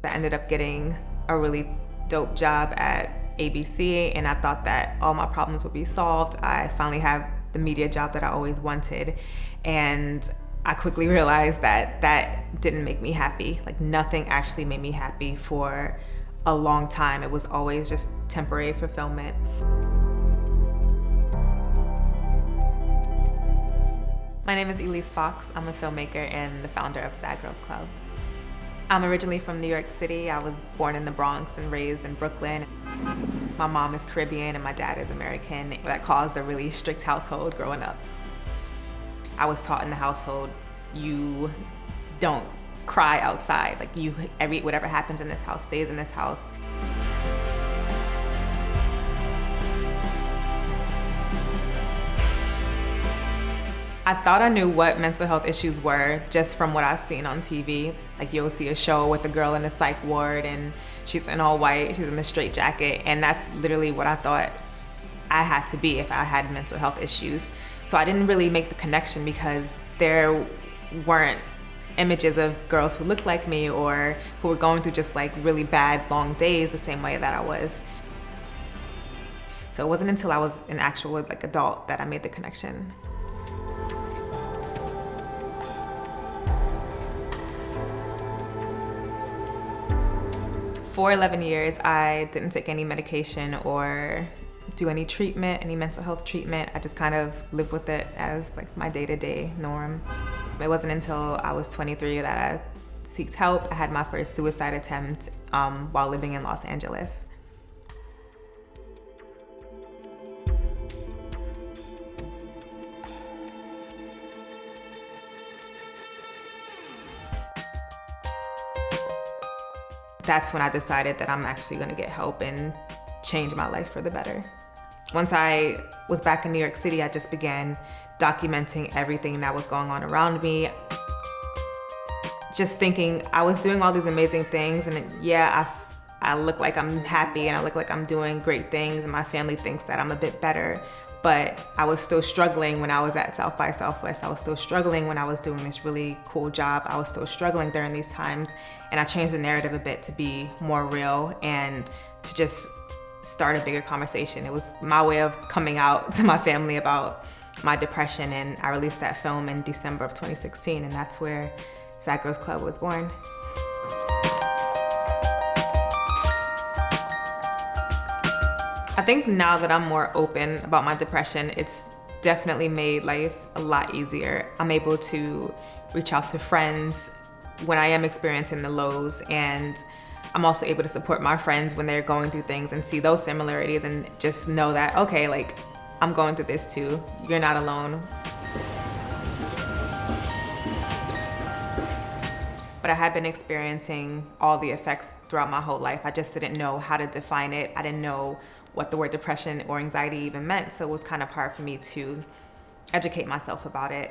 I ended up getting a really dope job at ABC, and I thought that all my problems would be solved. I finally have the media job that I always wanted, and I quickly realized that that didn't make me happy. Like, nothing actually made me happy for a long time. It was always just temporary fulfillment. My name is Elyse Fox. I'm a filmmaker and the founder of Sad Girls Club. I'm originally from New York City. I was born in the Bronx and raised in Brooklyn. My mom is Caribbean and my dad is American. That caused a really strict household growing up. I was taught in the household, you don't cry outside. Like, whatever happens in this house stays in this house. I thought I knew what mental health issues were just from what I've seen on TV. Like, you'll see a show with a girl in a psych ward and she's in all white, she's in a straitjacket, and that's literally what I thought I had to be if I had mental health issues. So I didn't really make the connection because there weren't images of girls who looked like me or who were going through just like really bad long days the same way that I was. So it wasn't until I was an actual adult that I made the connection. For 11 years, I didn't take any medication or do any treatment, any mental health treatment. I just kind of lived with it as like my day-to-day norm. It wasn't until I was 23 that I sought help. I had my first suicide attempt while living in Los Angeles. That's when I decided that I'm actually gonna get help and change my life for the better. Once I was back in New York City, I just began documenting everything that was going on around me. Just thinking I was doing all these amazing things, and I look like I'm happy and I look like I'm doing great things, and my family thinks that I'm a bit better. But I was still struggling when I was at South by Southwest. I was still struggling when I was doing this really cool job. I was still struggling during these times. And I changed the narrative a bit to be more real and to just start a bigger conversation. It was my way of coming out to my family about my depression. And I released that film in December of 2016. And that's where Sad Girls Club was born. I think now that I'm more open about my depression, it's definitely made life a lot easier. I'm able to reach out to friends when I am experiencing the lows, and I'm also able to support my friends when they're going through things and see those similarities and just know that, okay, like, I'm going through this too. You're not alone. But I had been experiencing all the effects throughout my whole life. I just didn't know how to define it. I didn't know what the word depression or anxiety even meant, so it was kind of hard for me to educate myself about it.